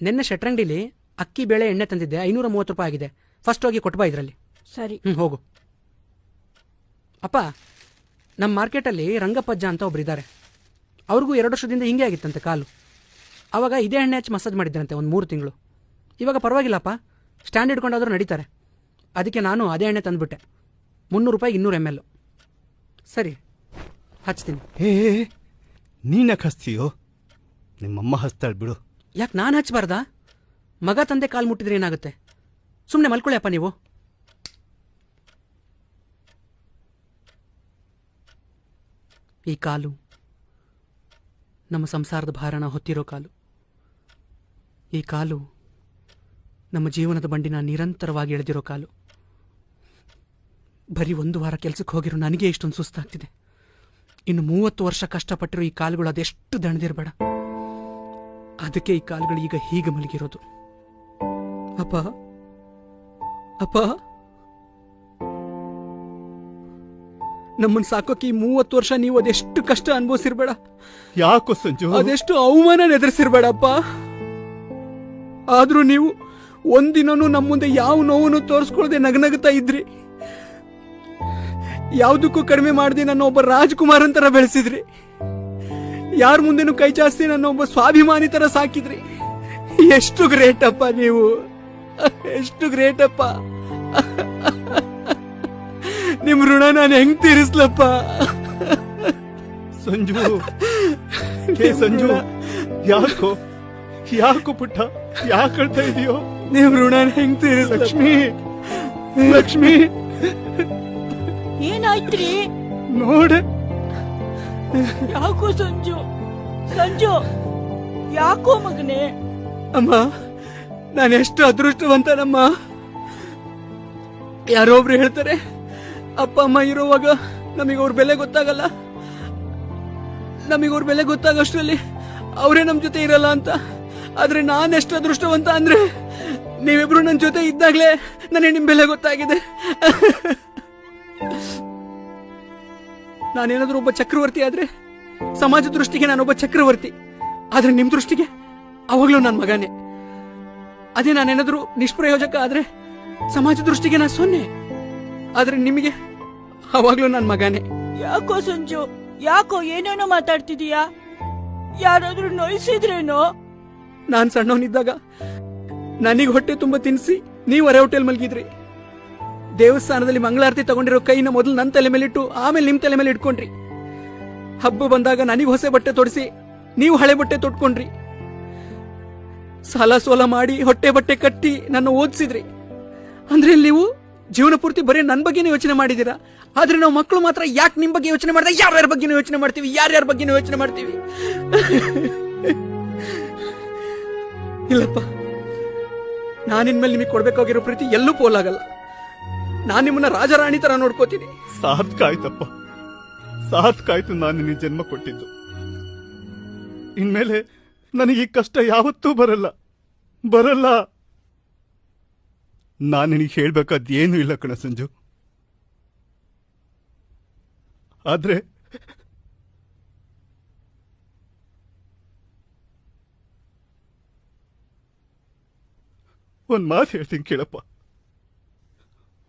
ನಿನ್ನೆ ಶೆಟ್ರಂಗಡಿಲಿ ಅಕ್ಕಿ ಬೇಳೆ ಎಣ್ಣೆ ತಂದಿದ್ದೆ, 530 ರೂಪಾಯಿ ಆಗಿದೆ. ಫಸ್ಟ್ ಹೋಗಿ ಕೊಟ್ಬಾ ಇದರಲ್ಲಿ. ಸರಿ. ಹೋಗು. ಅಪ್ಪ, ನಮ್ಮ ಮಾರ್ಕೆಟಲ್ಲಿ ರಂಗಪ್ಪಜ್ಜ ಅಂತ ಒಬ್ರಿದ್ದಾರೆ. ಅವ್ರಿಗೂ 2 ವರ್ಷದಿಂದ ಹಿಂಗೆ ಆಗಿತ್ತಂತೆ ಕಾಲು. ಆವಾಗ ಇದೇ ಎಣ್ಣೆ ಹಚ್ಚಿ ಮಸಾಜ್ ಮಾಡಿದ್ದಾರಂತೆ ಒಂದು 3 ತಿಂಗಳು. ಇವಾಗ ಪರವಾಗಿಲ್ಲಪ್ಪ, ಸ್ಟ್ಯಾಂಡ್ ಹಿಡ್ಕೊಂಡಾದ್ರೂ ನಡೀತಾರೆ. ಅದಕ್ಕೆ ನಾನು ಅದೇ ಎಣ್ಣೆ ತಂದುಬಿಟ್ಟೆ. 300 ರೂಪಾಯಿಗೆ 200 ml. ಸರಿ, ಹಚ್ತೀನಿ. ನೀನ್ಯಾಕೆ ಹಚ್ತೀಯೋ? ನಿಮ್ಮಮ್ಮ ಹಚ್ತಾಳೆ ಬಿಡು. ಯಾಕೆ ನಾನು ಹಚ್ಚಬಾರ್ದಾ? ಮಗ ತಂದೆ ಕಾಲು ಮುಟ್ಟಿದ್ರೆ ಏನಾಗುತ್ತೆ? ಸುಮ್ಮನೆ ಮಲ್ಕೊಳ್ಳಿ ಅಪ್ಪ ನೀವು. ಈ ಕಾಲು ನಮ್ಮ ಸಂಸಾರದ ಭಾರನ ಹೊತ್ತಿರೋ ಕಾಲು. ಈ ಕಾಲು ನಮ್ಮ ಜೀವನದ ಬಂಡಿನ ನಿರಂತರವಾಗಿ ಎಳೆದಿರೋ ಕಾಲು. ಬರೀ 1 ವಾರ ಕೆಲಸಕ್ಕೆ ಹೋಗಿರೋ ನನಗೆ ಇಷ್ಟೊಂದು ಸುಸ್ತಾಗ್ತಿದೆ. ಇನ್ನು 30 ವರ್ಷ ಕಷ್ಟಪಟ್ಟಿರೋ ಈ ಕಾಲುಗಳು ಅದೆಷ್ಟು ದಣದಿರಬೇಡ. ಅದಕ್ಕೆ ಈ ಕಾಲುಗಳು ಈಗ ಹೀಗೆ ಮಲಗಿರೋದು. ಅಪ್ಪ ಅಪ್ಪ, ನಮ್ಮನ್ನು ಸಾಕೋಕೆ ಈ 30 ವರ್ಷ ನೀವು ಅದೆಷ್ಟು ಕಷ್ಟ ಅನುಭವಿಸಿರ್ಬೇಡ. ಯಾಕೋ ಸಂಜು? ಅದೆಷ್ಟು ಅವಮಾನ ಎದುರಿಸಿರ್ಬೇಡಪ್ಪ. ಆದ್ರೂ ನೀವು ಒಂದಿನೂ ನಮ್ಮ ಮುಂದೆ ಯಾವ ನೋವನ್ನು ತೋರಿಸ್ಕೊಳ್ಳದೆ ನಗನಗುತ್ತಾ ಇದ್ರಿ. ಯಾವುದಕ್ಕೂ ಕಡಿಮೆ ಮಾಡದೆ ನನ್ನ ಒಬ್ಬ ರಾಜ್ಕುಮಾರ್ ಅಂತರ ಬೆಳೆಸಿದ್ರಿ. ಯಾರ ಮುಂದೆನೂ ಕೈ ಚಾಸ್ತಿ ನನ್ನ ಒಬ್ಬ ಸ್ವಾಭಿಮಾನಿ ತರ ಸಾಕಿದ್ರಿ. ಎಷ್ಟು ಗ್ರೇಟ್ ಅಪ್ಪ ನೀವು, ಎಷ್ಟು ಗ್ರೇಟ್ ಅಪ್ಪ. ನಿಮ್ ಋಣ ನಾನು ಹೆಂಗ್ ತೀರಿಸ್ಲಪ್ಪ? ಸಂಜು, ಸಂಜು, ಯಾಕೋ ಯಾಕೋ ಪುಟ್ಟ, ಯಾಕೆ ಹೇಳ್ತಾ ಇದೆಯೋ? ನಿಮ್ ಋಣ ಹೆಂಗ್ ತೀರಿಸ್? ಲಕ್ಷ್ಮಿ, ಲಕ್ಷ್ಮಿ, ಏನಾಯ್ತ್ರಿ? ನೋಡೆ. ಯಾಕೋ ಸಂಜು, ಸಂಜು, ಯಾಕೋ ಮಗನೇ? ಅಮ್ಮ, ನಾನು ಎಷ್ಟು ಅದೃಷ್ಟವಂತನಮ್ಮ. ಯಾರೋ ಒಬ್ರು ಹೇಳ್ತಾರೆ, ಅಪ್ಪ ಅಮ್ಮ ಇರೋವಾಗ ನಮಗೆ ಅವ್ರ ಬೆಲೆ ಗೊತ್ತಾಗಲ್ಲ, ನಮಗೆ ಅವ್ರ ಬೆಲೆ ಗೊತ್ತಾಗೋಷ್ಟರಲ್ಲಿ ಅವರೇ ನಮ್ಮ ಜೊತೆ ಇರಲ್ಲ ಅಂತ. ಆದ್ರೆ ನಾನೆಷ್ಟು ಅದೃಷ್ಟವಂತ ಅಂದ್ರೆ, ನೀವಿಬ್ರು ನನ್ನ ಜೊತೆ ಇದ್ದಾಗ್ಲೇ ನನಗೆ ನಿಮ್ ಬೆಲೆ ಗೊತ್ತಾಗಿದೆ. ನಾನೇನಾದ್ರೂ ಒಬ್ಬ ಚಕ್ರವರ್ತಿ ಆದ್ರೆ ಸಮಾಜ ದೃಷ್ಟಿಗೆ ನಾನೊಬ್ಬ ಚಕ್ರವರ್ತಿ, ಆದ್ರೆ ನಿಮ್ ದೃಷ್ಟಿಗೆ ಅವಾಗ್ಲೂ ನನ್ನ ಮಗನೇ. ಅದೇ ನಾನೇನಾದ್ರೂ ನಿಷ್ಪ್ರಯೋಜಕ ಆದ್ರೆ ಸಮಾಜ ದೃಷ್ಟಿಗೆ ನಾ 0, ಆದ್ರೆ ನಿಮಗೆ ಅವಾಗ್ಲೂ ನನ್ನ ಮಗನೇ. ಯಾಕೋ ಸಂಜು, ಯಾಕೋ ಏನೇನೋ ಮಾತಾಡ್ತಿದೀಯಾ? ಯಾರಾದ್ರೂ ನೋಯಿಸಿದ್ರೇನೋ? ನಾನ್ ಸಣ್ಣವನಿದ್ದಾಗ ನನಗೆ ಹೊಟ್ಟೆ ತುಂಬ ತಿನ್ನಿಸಿ ನೀವು ಅರೆ ಹೋಟೆಲ್ ಮಲ್ಗಿದ್ರಿ. ದೇವಸ್ಥಾನದಲ್ಲಿ ಮಂಗಳಾರತಿ ತಗೊಂಡಿರೋ ಕೈನ ಮೊದಲು ನನ್ನ ತಲೆ ಮೇಲಿಟ್ಟು ಆಮೇಲೆ ನಿಮ್ ತಲೆ ಮೇಲೆ ಇಟ್ಕೊಂಡ್ರಿ. ಹಬ್ಬ ಬಂದಾಗ ನನಗೆ ಹೊಸ ಬಟ್ಟೆ ತೊಡಿಸಿ ನೀವು ಹಳೆ ಬಟ್ಟೆ ತೊಟ್ಕೊಂಡ್ರಿ. ಸಾಲ ಸೋಲ ಮಾಡಿ ಹೊಟ್ಟೆ ಬಟ್ಟೆ ಕಟ್ಟಿ ನನ್ನ ಓದಿಸಿದ್ರಿ. ಅಂದ್ರೆ ನೀವು ಜೀವನ ಪೂರ್ತಿ ಬರೀ ನನ್ನ ಬಗ್ಗೆನೇ ಯೋಚನೆ ಮಾಡಿದೀರಾ. ಆದ್ರೆ ನಾವು ಮಕ್ಕಳು ಮಾತ್ರ ಯಾಕೆ ನಿಮ್ ಬಗ್ಗೆ ಯೋಚನೆ ಮಾಡಿದ್ರೆ ಯಾರ್ಯಾರ ಬಗ್ಗೆನೂ ಯೋಚನೆ ಮಾಡ್ತೀವಿ, ಯಾರ್ಯಾರ ಬಗ್ಗೆನೂ ಯೋಚನೆ ಮಾಡ್ತೀವಿ. ಇಲ್ಲಪ್ಪ, ನಾನಿನ್ಮೇಲೆ ನಿಮಗೆ ಕೊಡ್ಬೇಕಾಗಿರೋ ಪ್ರೀತಿ ಎಲ್ಲೂ ಪೋಲಾಗಲ್ಲ. ನಾನು ನಿಮ್ಮನ್ನ ರಾಜರಾಣಿ ತರ ನೋಡ್ಕೋತೀನಿ. ಸಾರ್ಥಕ ಆಯ್ತಪ್ಪ, ಸಾರ್ಥಕ ಆಯ್ತು ನಾನು ನಿನಗೆ ಜನ್ಮ ಕೊಟ್ಟಿದ್ದು. ಇನ್ಮೇಲೆ ನನಗೆ ಈ ಕಷ್ಟ ಯಾವತ್ತೂ ಬರಲ್ಲ, ಬರಲ್ಲ. ನಾನು ನಿನಗೆ ಹೇಳ್ಬೇಕಾದ ಏನೂ ಇಲ್ಲ ಕಣ ಸಂಜು. ಆದ್ರೆ ಒಂದ್ ಮಾತು ಹೇಳ್ತೀನಿ ಕೇಳಪ್ಪ,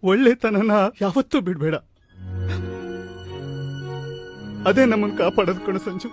ಒಳ್ಳೆತನನ ಯಾವತ್ತೂ ಬಿಡ್ಬೇಡ. ಅದೇ ನಮ್ಮನ್ನು ಕಾಪಾಡೋದು ಕಣ ಸಂಜು.